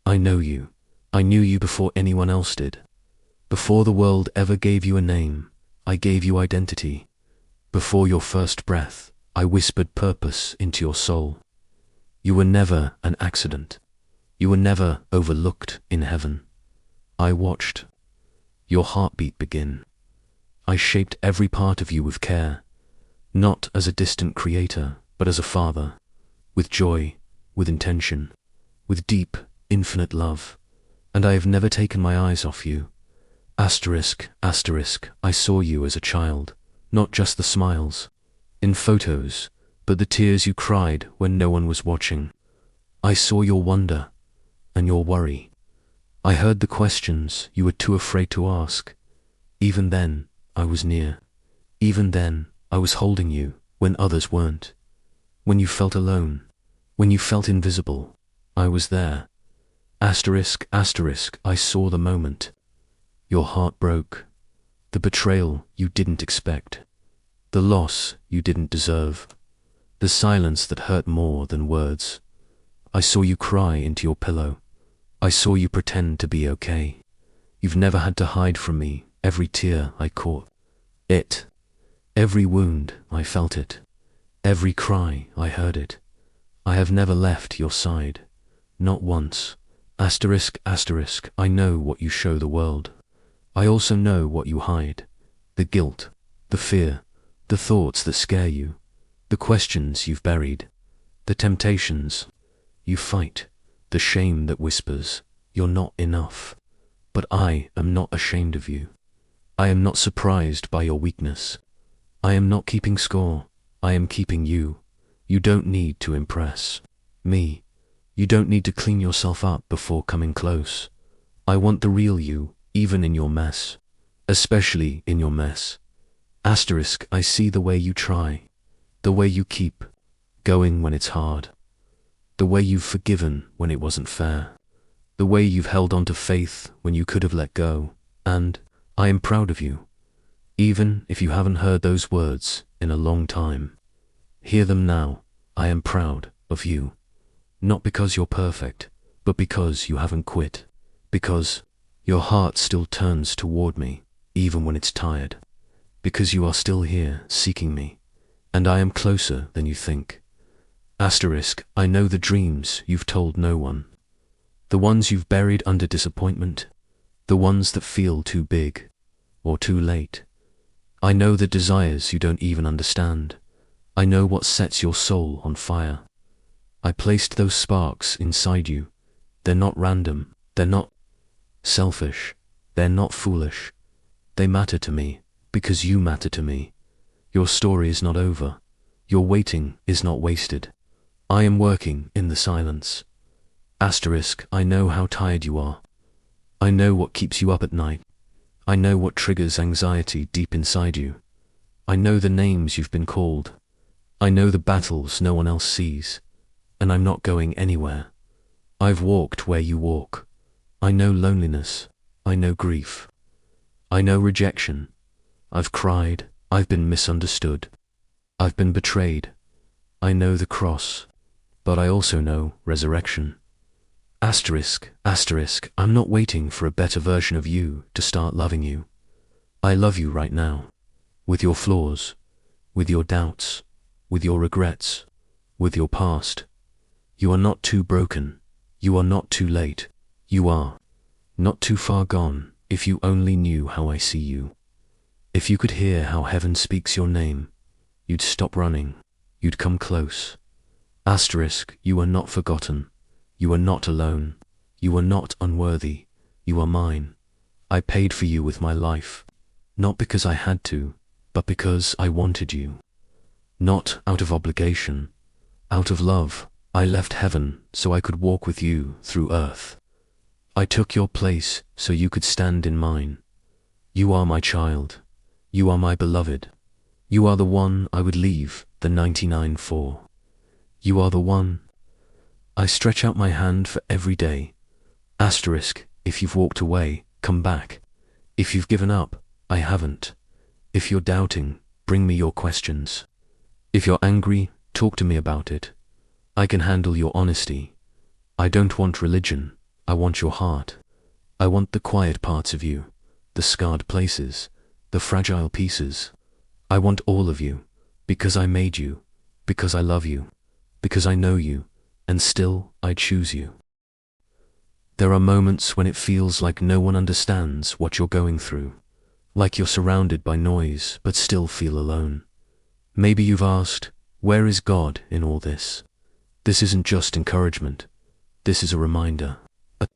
I know you. I knew you before anyone else did. Before the world ever gave you a name, I gave you identity. Before your first breath, I whispered purpose into your soul. You were never an accident. You were never overlooked in heaven. I watched your heartbeat begin. I shaped every part of you with care, not as a distant creator, but as a father, with joy, with intention, with deep, infinite love, and I have never taken my eyes off you. Asterisk, asterisk, I saw you as a child, not just the smiles in photos, but the tears you cried when no one was watching. I saw your wonder and your worry. I heard the questions you were too afraid to ask. Even then, I was near. Even then, I was holding you when others weren't. When you felt alone, when you felt invisible, I was there. Asterisk, asterisk, I saw the moment. Your heart broke. The betrayal you didn't expect. The loss you didn't deserve. The silence that hurt more than words. I saw you cry into your pillow. I saw you pretend to be okay. You've never had to hide from me. Every tear I caught it. Every wound I felt it. Every cry I heard it. I have never left your side. Not once. Asterisk, asterisk, I know what you show the world. I also know what you hide. The guilt, the fear, the thoughts that scare you, the questions you've buried, the temptations you fight, the shame that whispers, you're not enough. But I am not ashamed of you. I am not surprised by your weakness. I am not keeping score. I am keeping you. You don't need to impress me. You don't need to clean yourself up before coming close. I want the real you, even in your mess. Especially in your mess. Asterisk, I see the way you try. The way you keep going when it's hard. The way you've forgiven when it wasn't fair. The way you've held on to faith when you could have let go. And I am proud of you. Even if you haven't heard those words in a long time. Hear them now. I am proud of you. Not because you're perfect, but because you haven't quit. Because your heart still turns toward me, even when it's tired. Because you are still here, seeking me. And I am closer than you think. Asterisk, I know the dreams you've told no one. The ones you've buried under disappointment. The ones that feel too big, or too late. I know the desires you don't even understand. I know what sets your soul on fire. I placed those sparks inside you. They're not random. They're not selfish. They're not foolish. They matter to me because you matter to me. Your story is not over. Your waiting is not wasted. I am working in the silence. Asterisk, I know how tired you are. I know what keeps you up at night. I know what triggers anxiety deep inside you. I know the names you've been called. I know the battles no one else sees. And I'm not going anywhere. I've walked where you walk. I know loneliness. I know grief. I know rejection. I've cried. I've been misunderstood. I've been betrayed. I know the cross. But I also know resurrection. Asterisk, asterisk, I'm not waiting for a better version of you to start loving you. I love you right now. With your flaws. With your doubts. With your regrets. With your past. You are not too broken. You are not too late. You are not too far gone if you only knew how I see you. If you could hear how heaven speaks your name, you'd stop running. You'd come close. Asterisk, you are not forgotten. You are not alone. You are not unworthy. You are mine. I paid for you with my life. Not because I had to, but because I wanted you. Not out of obligation. Out of love. I left heaven so I could walk with you through earth. I took your place so you could stand in mine. You are my child. You are my beloved. You are the one I would leave the 99 for. You are the one I stretch out my hand for every day. Asterisk, if you've walked away, come back. If you've given up, I haven't. If you're doubting, bring me your questions. If you're angry, talk to me about it. I can handle your honesty. I don't want religion. I want your heart. I want the quiet parts of you, the scarred places, the fragile pieces. I want all of you, because I made you, because I love you, because I know you, and still I choose you. There are moments when it feels like no one understands what you're going through, like you're surrounded by noise but still feel alone. Maybe you've asked, where is God in all this? This isn't just encouragement. This is a reminder, a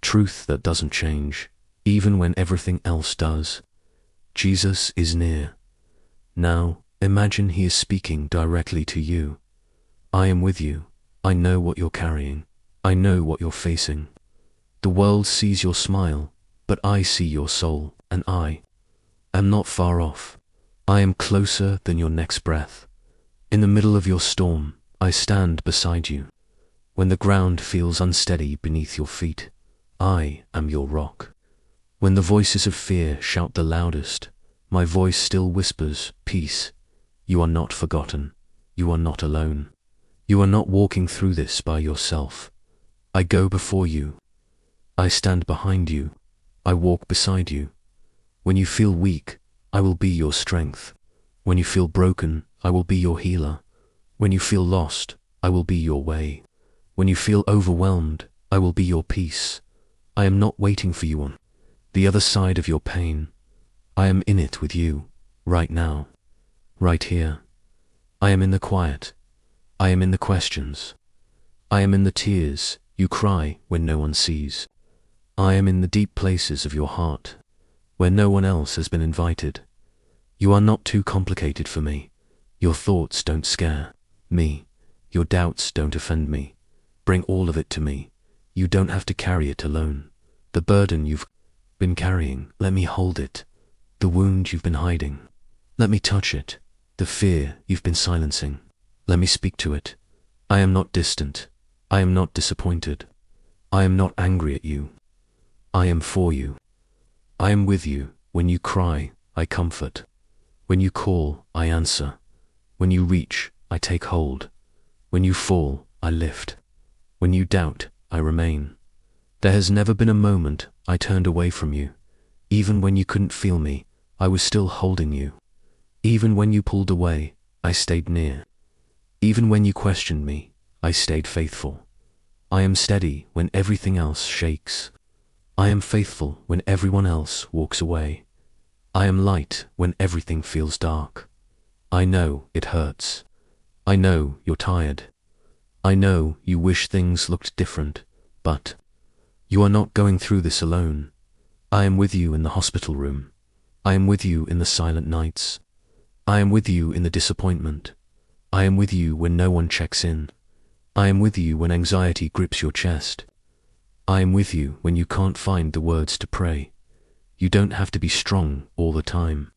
truth that doesn't change, even when everything else does. Jesus is near. Now, imagine he is speaking directly to you. I am with you. I know what you're carrying. I know what you're facing. The world sees your smile, but I see your soul, and I am not far off. I am closer than your next breath. In the middle of your storm, I stand beside you. When the ground feels unsteady beneath your feet, I am your rock. When the voices of fear shout the loudest, my voice still whispers, peace. You are not forgotten. You are not alone. You are not walking through this by yourself. I go before you. I stand behind you. I walk beside you. When you feel weak, I will be your strength. When you feel broken, I will be your healer. When you feel lost, I will be your way. When you feel overwhelmed, I will be your peace. I am not waiting for you on the other side of your pain. I am in it with you, right now, right here. I am in the quiet. I am in the questions. I am in the tears you cry when no one sees. I am in the deep places of your heart, where no one else has been invited. You are not too complicated for me. Your thoughts don't scare me. Your doubts don't offend me. Bring all of it to me. You don't have to carry it alone. The burden you've been carrying, let me hold it. The wound you've been hiding, let me touch it. The fear you've been silencing, let me speak to it. I am not distant. I am not disappointed. I am not angry at you. I am for you. I am with you. When you cry, I comfort. When you call, I answer. When you reach, I take hold. When you fall, I lift. When you doubt, I remain. There has never been a moment I turned away from you. Even when you couldn't feel me, I was still holding you. Even when you pulled away, I stayed near. Even when you questioned me, I stayed faithful. I am steady when everything else shakes. I am faithful when everyone else walks away. I am light when everything feels dark. I know it hurts. I know you're tired. I know you wish things looked different, but you are not going through this alone. I am with you in the hospital room. I am with you in the silent nights. I am with you in the disappointment. I am with you when no one checks in. I am with you when anxiety grips your chest. I am with you when you can't find the words to pray. You don't have to be strong all the time.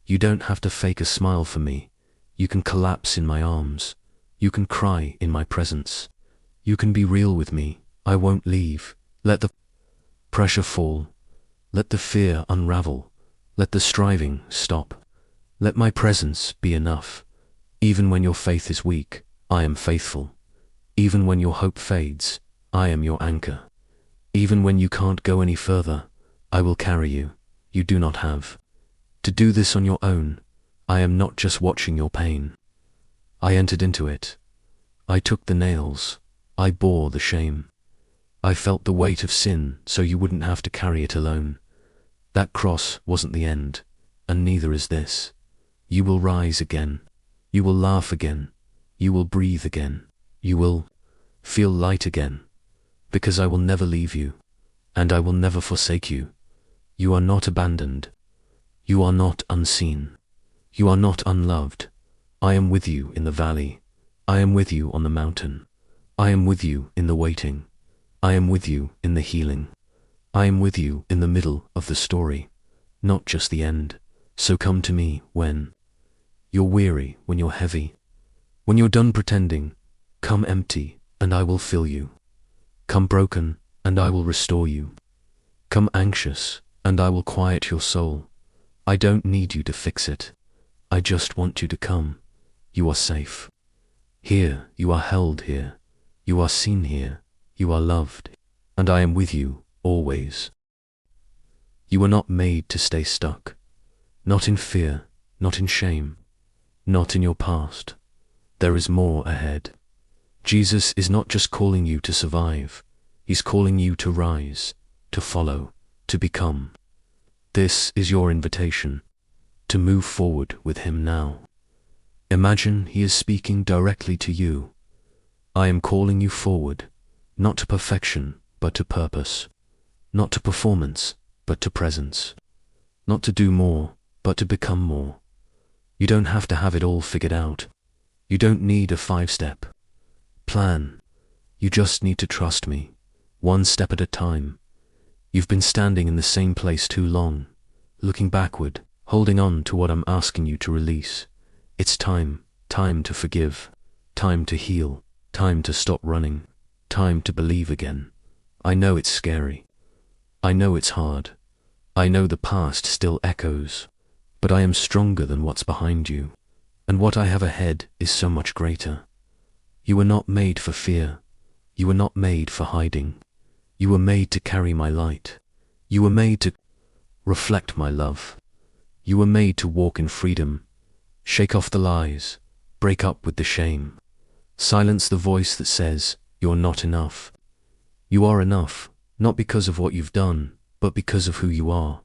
You don't have to fake a smile for me. You can collapse in my arms. You can cry in my presence. You can be real with me. I won't leave. Let the pressure fall. Let the fear unravel. Let the striving stop. Let my presence be enough. Even when your faith is weak, I am faithful. Even when your hope fades, I am your anchor. Even when you can't go any further, I will carry you. You do not have to do this on your own. I am not just watching your pain. I entered into it. I took the nails. I bore the shame. I felt the weight of sin so you wouldn't have to carry it alone. That cross wasn't the end, and neither is this. You will rise again. You will laugh again. You will breathe again. You will feel light again. Because I will never leave you, and I will never forsake you. You are not abandoned. You are not unseen. You are not unloved. I am with you in the valley. I am with you on the mountain. I am with you in the waiting. I am with you in the healing. I am with you in the middle of the story, not just the end. So come to me when you're weary, when you're heavy, when you're done pretending. Come empty, and I will fill you. Come broken, and I will restore you. Come anxious, and I will quiet your soul. I don't need you to fix it. I just want you to come. You are safe. Here, you are held here. You are seen here. You are loved. and I am with you always. You were not made to stay stuck, not in fear, not in shame, not in your past. There is more ahead. Jesus is not just calling you to survive, He's calling you to rise, to follow, to become. This is your invitation, to move forward with Him now. Imagine He is speaking directly to you. I am calling you forward, not to perfection, but to purpose, not to performance, but to presence, not to do more, but to become more. You don't have to have it all figured out. You don't need a 5-step plan. You just need to trust me, one step at a time. You've been standing in the same place too long, looking backward, holding on to what I'm asking you to release. It's time to forgive, time to heal, time to stop running, time to believe again. I know it's scary. I know it's hard. I know the past still echoes, but I am stronger than what's behind you, and what I have ahead is so much greater. You were not made for fear. You were not made for hiding. You were made to carry my light. You were made to reflect my love. You were made to walk in freedom. Shake off the lies. Break up with the shame. Silence the voice that says, you're not enough. You are enough, not because of what you've done, but because of who you are.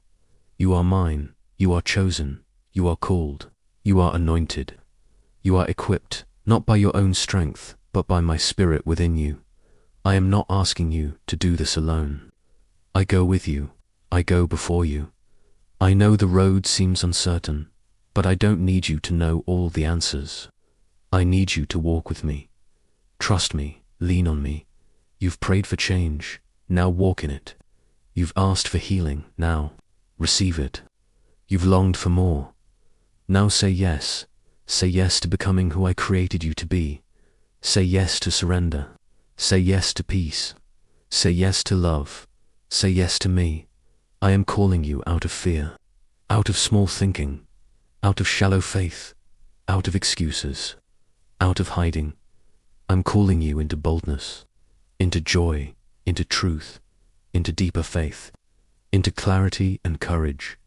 You are mine. You are chosen. You are called. You are anointed. You are equipped, not by your own strength, but by my Spirit within you. I am not asking you to do this alone. I go with you. I go before you. I know the road seems uncertain, but I don't need you to know all the answers. I need you to walk with me. Trust me, lean on me. You've prayed for change, now walk in it. You've asked for healing, now receive it. You've longed for more. Now say yes. Say yes to becoming who I created you to be. Say yes to surrender. Say yes to peace. Say yes to love. Say yes to me. I am calling you out of fear, out of small thinking, out of shallow faith, out of excuses, out of hiding. I'm calling you into boldness, into joy, into truth, into deeper faith, into clarity and courage.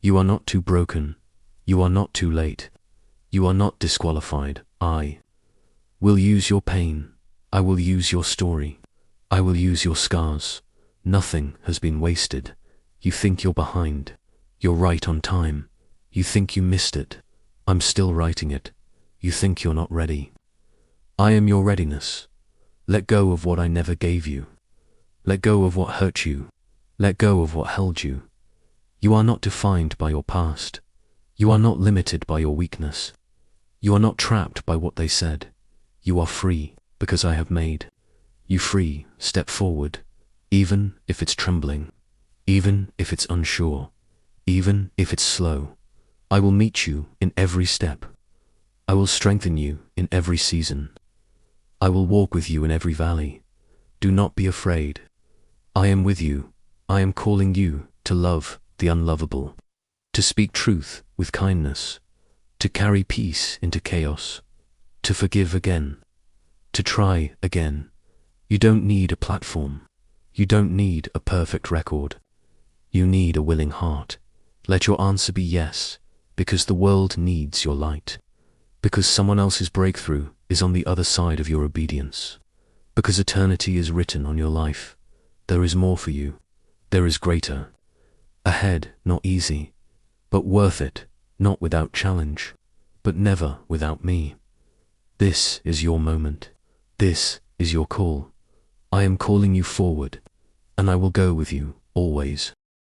You are not too broken. You are not too late. You are not disqualified. I will use your pain. I will use your story. I will use your scars. Nothing has been wasted. You think you're behind. You're right on time. You think you missed it. I'm still writing it. You think you're not ready. I am your readiness. Let go of what I never gave you. Let go of what hurt you. Let go of what held you. You are not defined by your past. You are not limited by your weakness. You are not trapped by what they said. You are free because I have made you free. Step forward, even if it's trembling, even if it's unsure, even if it's slow. I will meet you in every step. I will strengthen you in every season. I will walk with you in every valley. Do not be afraid. I am with you. I am calling you to love the unlovable, to speak truth with kindness, to carry peace into chaos, to forgive again, to try again. You don't need a platform. You don't need a perfect record. You need a willing heart. Let your answer be yes, because the world needs your light, because someone else's breakthrough is on the other side of your obedience, because eternity is written on your life. There is more for you. There is greater. Ahead, not easy, but worth it, not without challenge, but never without me. This is your moment. This is your call. I am calling you forward, and I will go with you always.